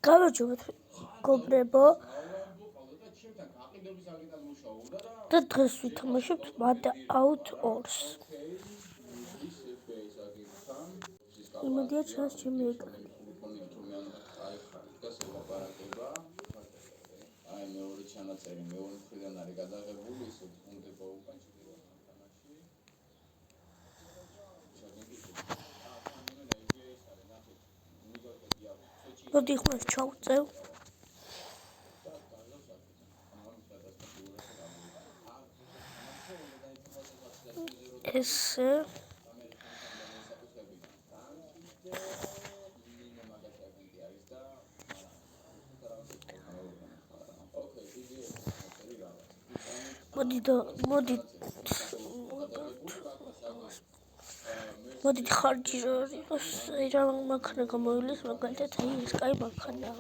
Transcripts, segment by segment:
გამარჯობათ მეგობრებო და დღეს ვითამაშებთ Mad Out 2-ს. იმედია ჩანს ჩემი ეკრანი. მეორე ჩანაწერი მეორე მხრიდან არის გადაღებული, ისე უნდა უკანჩი მოდი ხმას ჩავწევ. ესე მოდით ხარჯი რა მანქანა გამოივლის, მაგალითად აი ეს კაი მანქანა.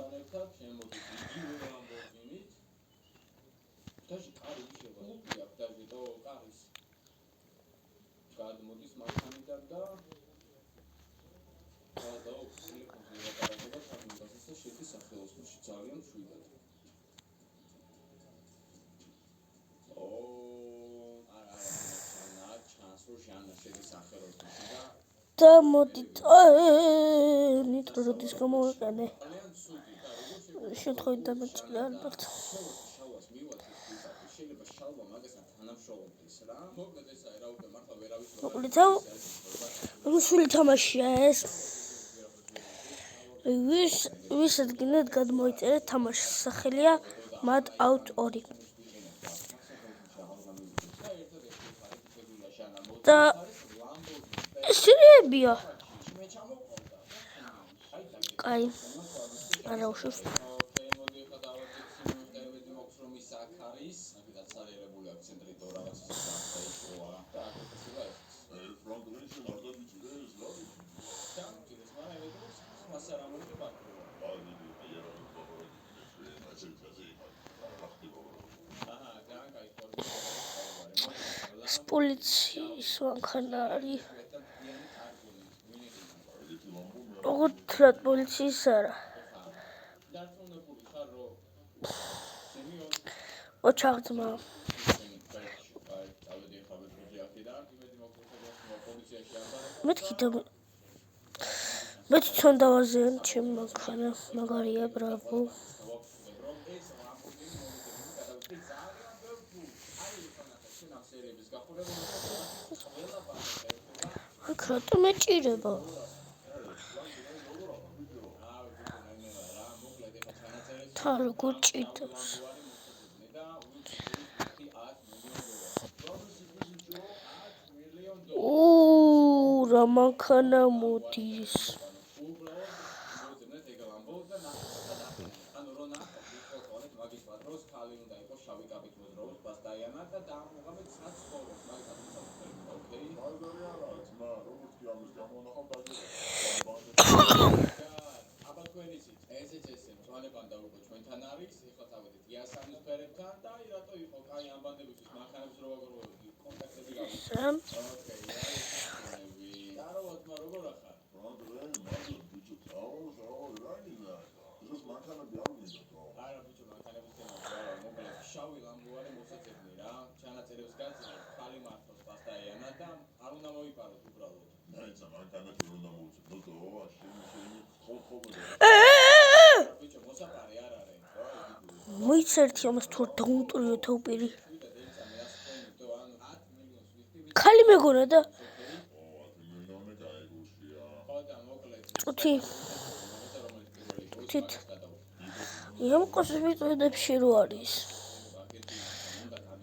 გადმოდის მანქანიდან და შედის სახელოსნოში ძალიან მშვიდად. და მოდით ნიტრო როდის გამოვიყენე შემთხვევით დამეჭირა ალბათ. მოკლედ რუსული თამაშია ეს. ვისაც გინდათ გადმოიწერეთ თამაშის სახელია Mad Out 2. და სერიებია. კაი. არა უშავს. პოლიციის მანქანა არის. ოღონდ პოლიციის არა. ოჩაღძმა. მე თვითონ დავაზიანე ჩემი მანქანა. მაგარია, ბრავო. აქ რატომ ეჭირება? თა როგორ ჭირდებს? რა მანქანა მოდის? მოიცერთ ამას თუ დაუნტრიო თაუპირი. ხალი მეგონა და წუთი იმყოს ვიწოდებში რო არის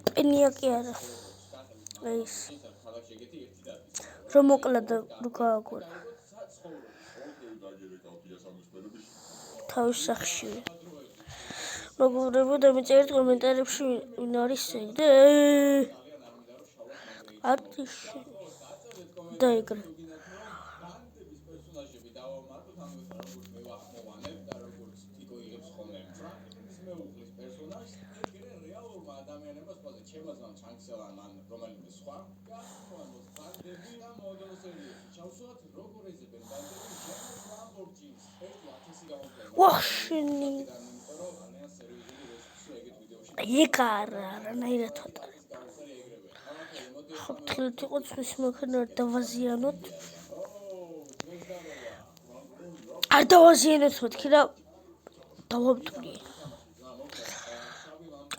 პენია კი არა ეს რომ მოკლა და რო გააგორა თავის სახში. მოგობრებო დამეწერეთ კომენტარებში ვინ არის და არტიში დაიგრე. ვახშენი ეგ არანაირად ვატარებ ხო თლით იყოს მის მანქანა არ დავაზიანოთ არ დავაზიანოთ მეთქი რა დავამტვრიე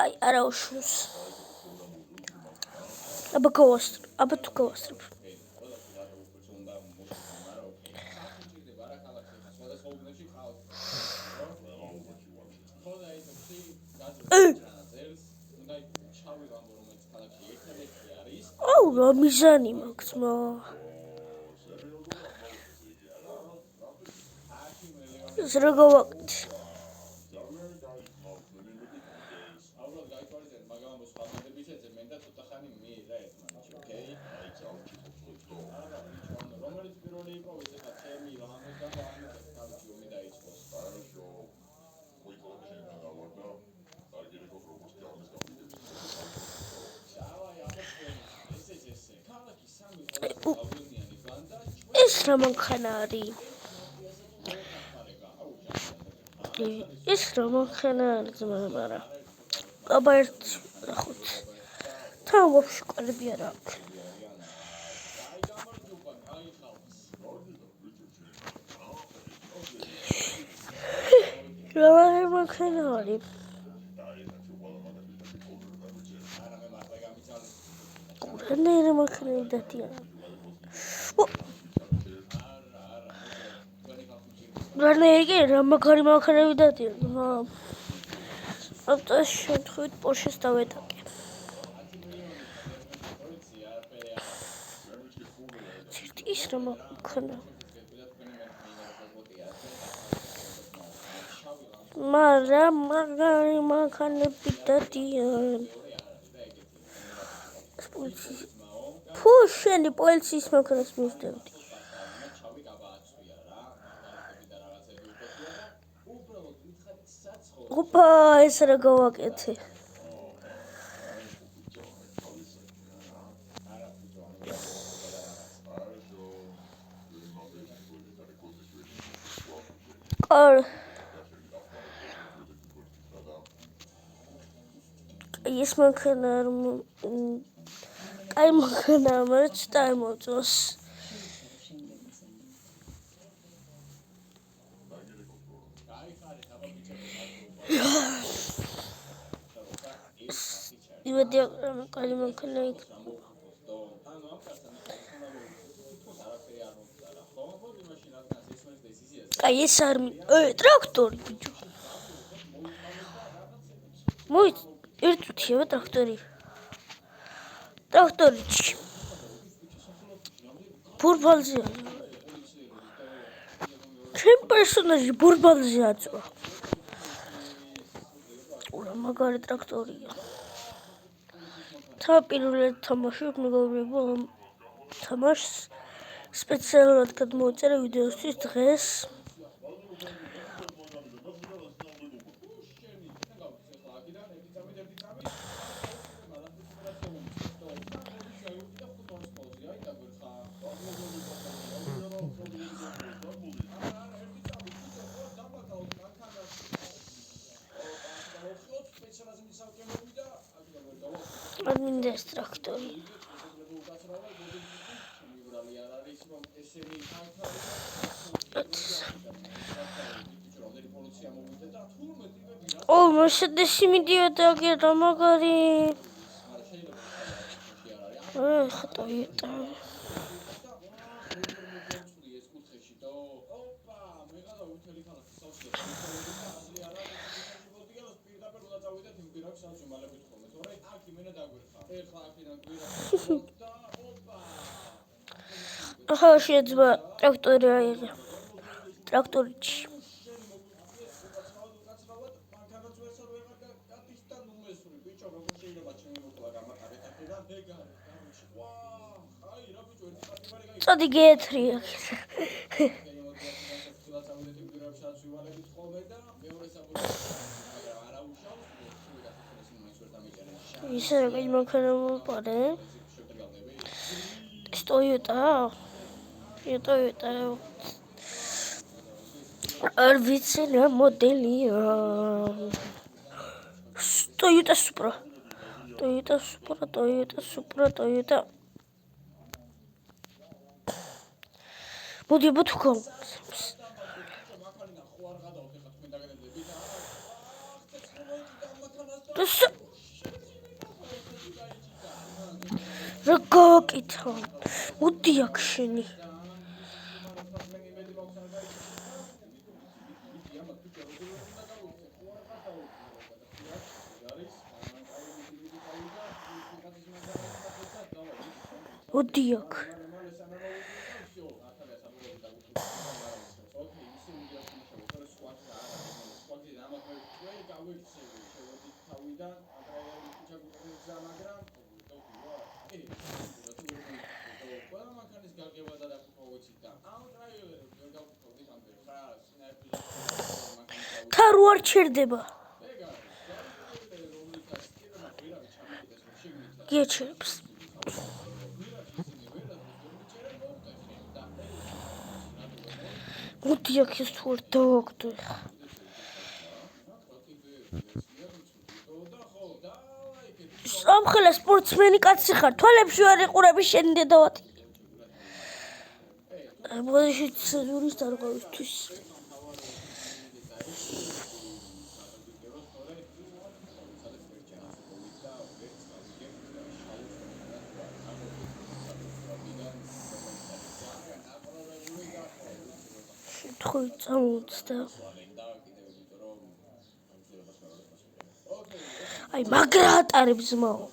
აი არა უშავს აბა თუ გავასწრებ აუ რა მიზანი მაქვს მა ეს რა გავაკეთე ეს რა მანქანა არის ეს რა მანქანა არის მაგრამ აბა ერთ ნახოთ თან ვაფშე ყალიბი არა აქვს რა მანქანა არის რა მანქანა დადიან რა მაგარი მანქანები დადიან ამ შემთხვევით პორშეს დავეტაკე ის რა მანქანა მაგრამ მაგარი მანქანები დადიან ფუ შენი პოლიციის მანქანას მისდევდი ოპა ეს რა გავაკეთე ეს მანქანა კაი მანქანა მაგრამ ცოტა მოწოს იმედი რომ კაი მანქანა კაი ეს არ ტრაქტორი ბიჭო მოიც ერთუთია ტრაქტორი ბურბალზე ჩემ პერსონაჟი ბურბალზე აწვა ურა მაგარი ტრაქტორია პირველად თამაშობ მეგობრებო ამ თამაშს სპეციალურად გადმოვწერე ვიდეოსთვის დღეს არ მინდა ეს ტრაქტორი ო მერსედესი მიდიოდა რა მაგარი ხატოიტა ახლა შეიძლება ტრაქტორი აიღე ტრაქტორიჩი წადი გეეთრია ისე რა მანქანა მოპარე Toyota არ ვიცი რა მოდელია. Toyota Supra. მოდი აბა თუ რა გავაკითხა? მოდი აქ შენი. მოდი აქ. თარო არ ჩერდება. გიჩერებს. მოდი აქ ეს თუ არ დავაგდო ხა. სამხელა სპორტსმენი კაცი ხარ, თვალებში არ იყურები შენი დედავათი. მოდი ცენზურის დარღვევისთვის. შეთხოვი წამოუწდა. აი მაგრა ატარებს ძმაო.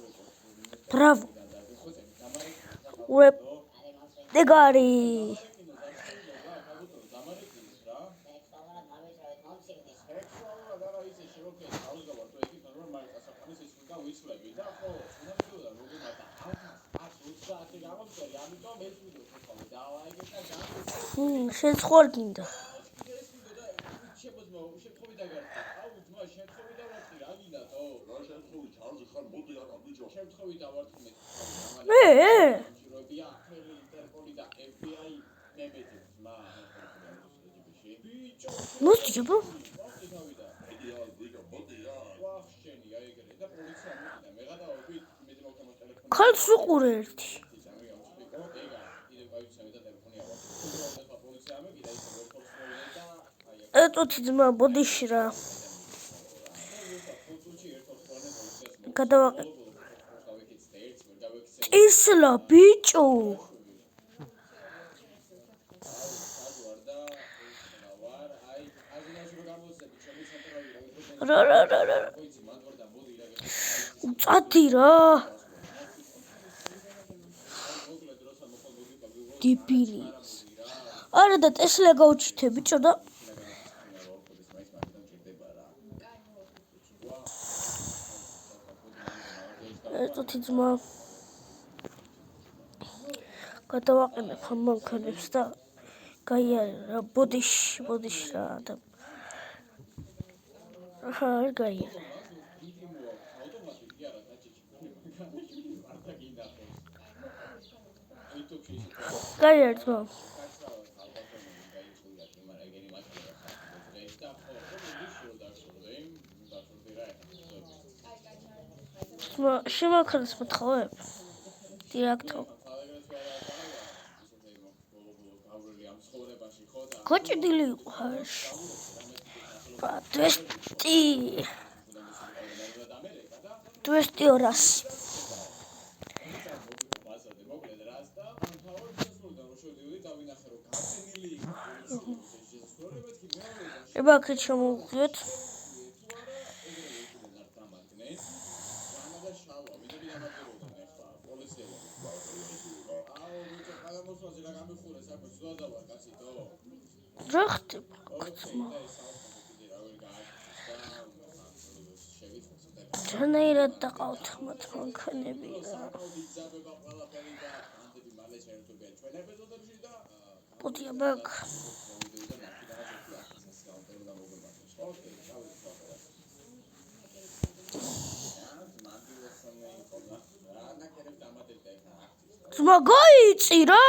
ბრავო. უებ დეგარი. შენ ხო არ გინდა? მოდი აბა. ქალს უყურე ერთი. ეტოთი ძმა ბოდიში რა. გადავაყე. ისლა ბიჭო. რა. უწადი რა. დებილი. არა და ტესლა გავჩითე ბიჭო და ეტოთი ძმა გადავაყენებ ამ მანქანებს და გაიარე რა ბოდიში რა და არ გაიარე. გაიარე ძმა. შემაქრეს მოთხოვებ. დირექტორ. კოჭდილი ხარ. 200 ორას. ებაქეთ შემოვუხდეთ. რა ხდება? რანაირად დაყავთ მათ მანქანები რა. მოდი აბა აქ. ძმა გაიწი რა.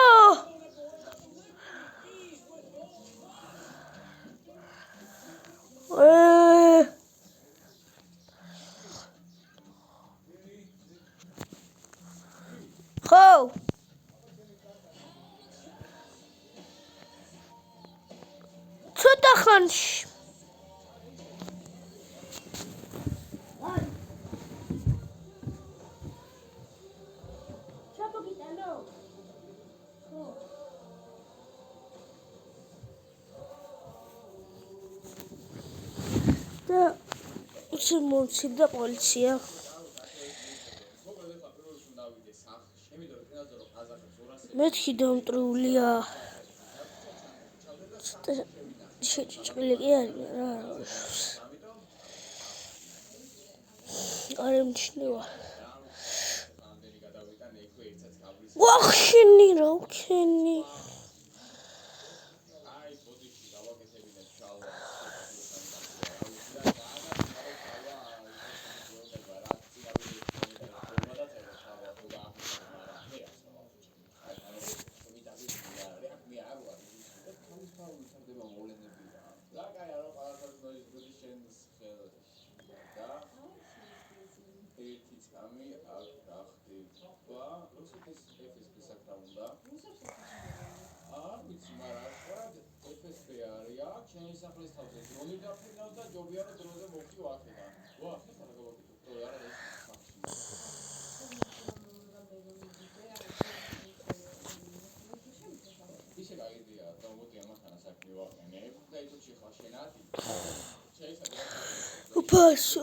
ეკრანში. და შემოჩნდა პოლიცია. მეთქი დამტრულია. შეჭჭილი კი არის რა. არ ემჩნევა. ვახშენი რა ვქენი. Upasu.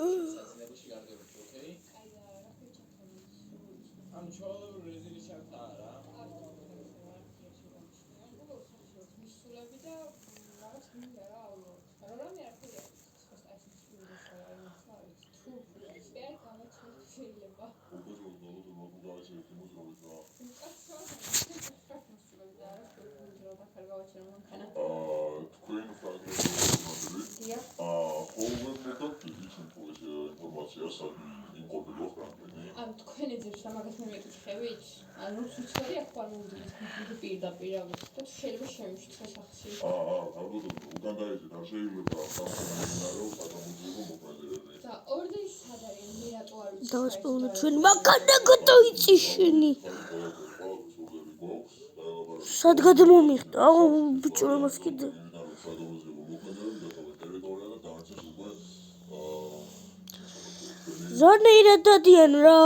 თქვენი ძირს ამაგას მეკითხებით? ანუ სუცარი აქ არ მოვიდეს პირდაპირ ამას და შეიძლება შემიშთხე სახში. უგანდაეზე არ შეიძლება სამწუხარო გადამოძიებო მოქმედებები. და ორდენის სად არის მერატო არ ვიცი. დავასპოვნე ჩვენ მაგანა გადაიწიშენი. სად გადმომიხდა? აუ ბიჭო მას კიდე. ზონეირად დადიან რა.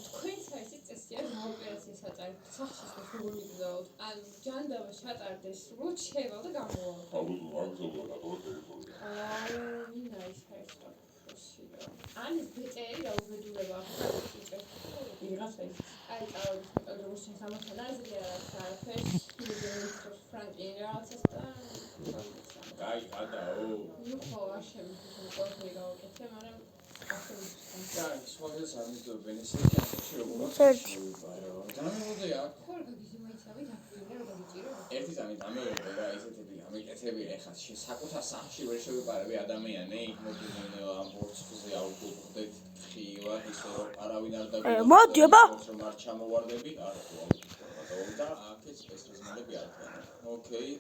თქვენს ეს წესია ოპერაციის ატარებ სახშის და როგორ მიგზავნოთ? ანუ ჯანდაბა შეტარდეს, რო შევა და გამოვა. ვინა ის ხერხდა. ანუ ბეტერი რა უბედურება ახლა ვიღაცა ის აი წავედი როგორც სამართალ აზრია არაფერს მიგზავნოს ფრანკი რაღაცას და აი ადაო ხო არ შემიძლია ყველაფერი გავაკეთე მაგრამ და სხვაგას ამისდობენ ესე შეიძლება ერთი. დამემოდია ხორ გაგიზმაიცავი დაფრინე რომ გაგიჭირო ერთი ზამი დამემოდია რა ესეთები ამიკეთები ეხლა საკუთარ სახში ვერ შევიპარები ადამიანი მოდიდნენ ამ ბორცვზე აუგუბრდეთ ხილა ისე რომ არავინ არ დაგიწყდა მოდი აბა რომ არ ჩამოვარდებით არ ხო და აქეთ სპეციალისტები არიან ოკეი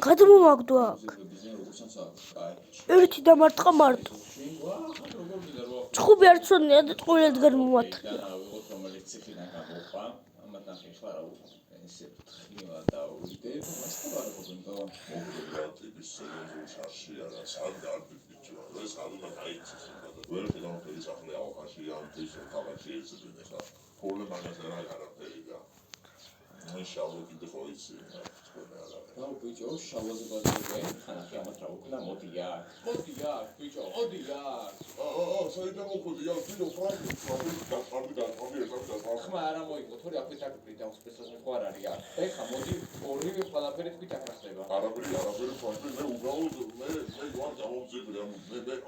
გადმომაგდო აქ ერთი და მარტყა მარტო ჭხუბი არ ცოდნია და ტყუილად გადმომატყია ვიღოთ რომელიც ციხიდან გამოყვა ამათთან ხეხლა რა ესე ხილა და უდეთ მასწავლებენ და მოგდრატების სერიოზულში არა სანდარტი ბიჭო ეს ადუნა დაიცის ვერ ხელმოხელი სახლი აუხაში ამ თვისო თავაში ეცედნენ ხა პრობლემა არა არაფერი და შავო კიდე ხო იცი და ბიჭო შავოზე ბაზარზე ხანახი ამათ რა უკნა მოდია ბიჭო მოდია საერთოდ მოხდია ვიდეო ფრანკი ხმა არა მოიგო თორე აქვე დაგვრდი და სპეციალისტი ხო არ არის ეხა მოდი ორივე ყველაფერი თქვით აქ ხდება არაფერი ფრანკი მე უბრალოდ მე ვარ გამომძიები რა მე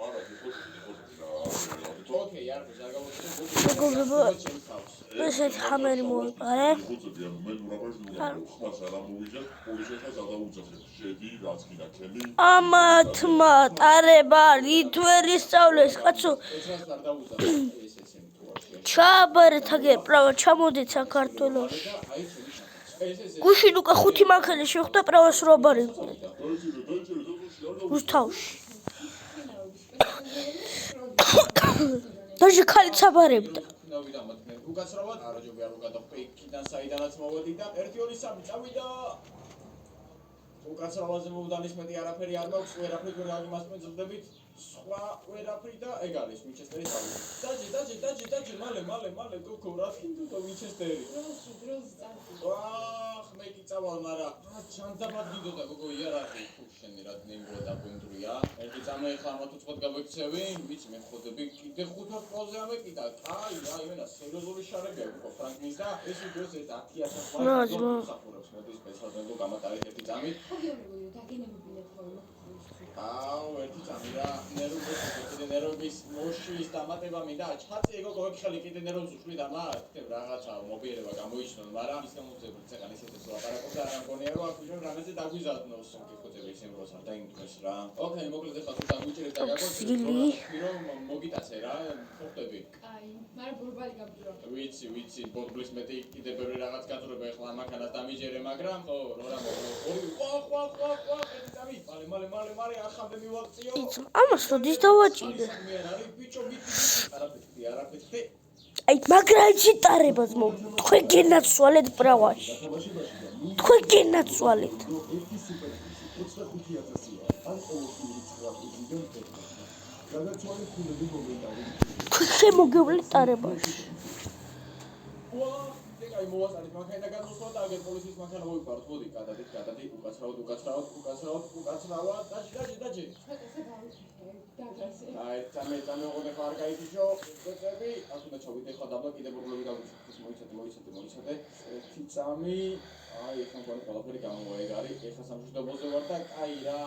არა ხო ოკეი არ გაგავოდი ესეთ ხამერი მოიყარე ამათმა ტარება რითვერი სწავლეს კაცო ჩაბარეთ აგერ პრავა ჩამოდით საქართველოში გუშინ უკვე 5 მანქანა შეხვდა პრავას რო აბარებდნენ რუსთავში დაჟე ქალიც აბარებდა უკაცრავად არაჯობი არ უგადახტი იქიდან საიდანაც მოვედი და 1 2 3 წავიდა უკაცრავაზე მოვდანის მეტი არაფერი არ მაქვს ვერაფრით ვერ გამასწრებით სხვა ვერაფრი და ეგ არის ვინჩესტერის ავი დაჯე მალე გოგო რა თქინდო ვინჩესტერი დროს წავდი ვახ მე კი წავალ მაგრამ ჩანძაბად გიდოდა გოგო იარაღი შენი რა ნეიმბრო დაგვენდრია ერთი წამე ხა ამა თუ წოდ გავექცევი ვიცი მე ხოდები კიდე 5 პროზე ამეკიდა აი მენა სერიოზული შარებია გოგო ფრანკლის და ეს ვიდეოს ეს 10000 საფურებს მოდის სპეციალურად გამატარეთ ერთი წამი აუ ერთი წამი რა ნერვების მოშვის დამატება მინდა ჩაწი ეგო გოგხელი კიდე ნერვებს უშლი და მაგ რაღაცა მობიერება გამოიჩნონ მაგრამ ის გამოძებრი წეგან ისეთ ლაპარაკობს და არ მგონია რომ აქ რამეზე დაგვიზადნოს სამკითხოთები ისე როს არ დაიმტკეს რა ოკეი მოკლედ ახლა თუ დაგვიჭერეთ და გაგოჩერეთ რომ მოგიტაცე რა ხოხტები აი მაგრამ ბურბალი გამბირო ვიცი ბორბლის მეტი კიდე ბევრი რაღაც გაწურება ახლა ამახანას დამიჯერე მაგრამ ხო რა ორი ვა ერთი წამი მალე ახამდე მივაქციო ამას როდის დავაჭირე არაფერი აი მაგრაჯი ტარებას მო თქვენ გენაცვალეთ ბრავაში თქვენ გენაცვალეთ თქვენ შემოგევლეთ ტარებაში აი მოვასწრეთ მანქანა გადმოსვლა და აგერ პოლიციის მანქანა მოვიპაროთ მოდი გადადი უკაცრავად დაჯე აი წამე ოღონდ ხარ გაიწიო წები აქ უნდა ჩავიდე ხა დაბლა კიდე პრობლემები გავიწევ მოიცადე ერთი წამი აი ახლა მგონი ყველაფერი გამოეგარი ეხა სამშვიდობოზე ვარ და აი რა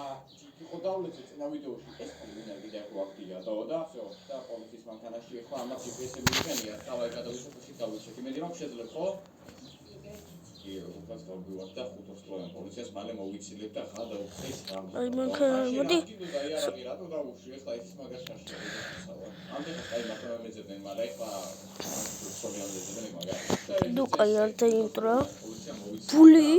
იყო დავლეცე წინა ვიდეოში ეს ვინა კიდე აქ ვაქტია და всё და პოლიციის მანქანაში ახლა ამათ GPS-ები მიგენია თავი გადავიჭერე იმედი რომ შეძლებ ხო უკაც გავგვივარ და ხუთოსწლოვან პოლიციას მალე მოვიცილებ და ხა დაუხსეს რამ აი მანქანა მოდი რატო დავუშვი ახლა ის მაგაშაში ამდენ აი მანქანა მეძებდნენ მაგრამ ახლა სოლიანდ ეძებდნენ მაგრამ ნუ კაი არ დაინტრა ბული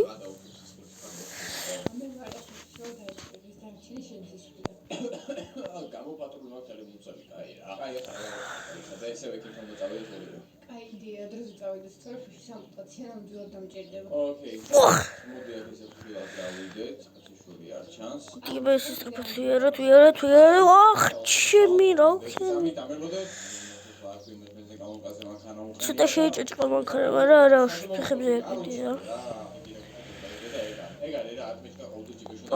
გამოპატრონო ხელი მუცელი კაი აი ახლა და ესე ვეკითხა და წავედი აი იდეა დროზე წავედეს თორე სამტაცია ნამდვილად დამჭირდება ოკეი მოდი აქ ესე ვთქვათ დავიდეთ შური არ ჩანს კიბეს ისტრაფაციერად ვახ ჩემი რა სამი დამებოდეთ აქ იმედზე გამოკაზე მანქანა უყენე ცოტა შეიჭეჭყა მანქანა მაგრამ არა ფეხებზე ეკიდია ეგ არის რა ათმეჩკა ყოველდღე ჯიბეშო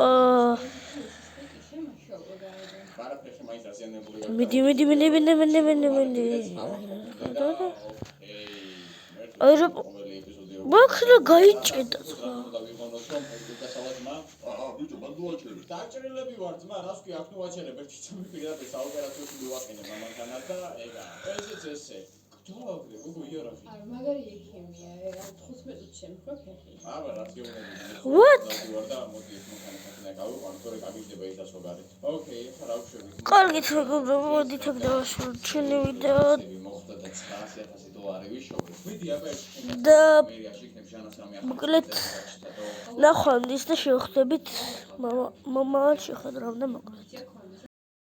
ბარაფეხი მაინც ასიანებული მიდი არა მაქრა გაიჭედა დაჭრილები ვარ ძმა რას კი აქ ნუ ვაჩერებ ერთი წამი პირდაპირ საოპერაციოში მივაყენე მამაკანა და ეგა ესეც ესე დავაგდე გოგო იარაღი არ მაგარი ექიმია 15 წუთი შემხვა ფეხი აბა რაციონალური What? ვარ და მოდი ეს მანქანა გავიყვან თორე გაგიდება ის ასოგარი ოკეი ახლა რა ვშევით კარგით მეგობრებო მოდით აქ დავასრულოთ ჩვენი ვიდეო მოხდა და 900000 დოლარი ვიშოვე მიდი აბა და მე აშიქნებ შანასამი მოკლედ ნახვამდის და შევხვდებით მამა შეხვედრამდე მოკლედ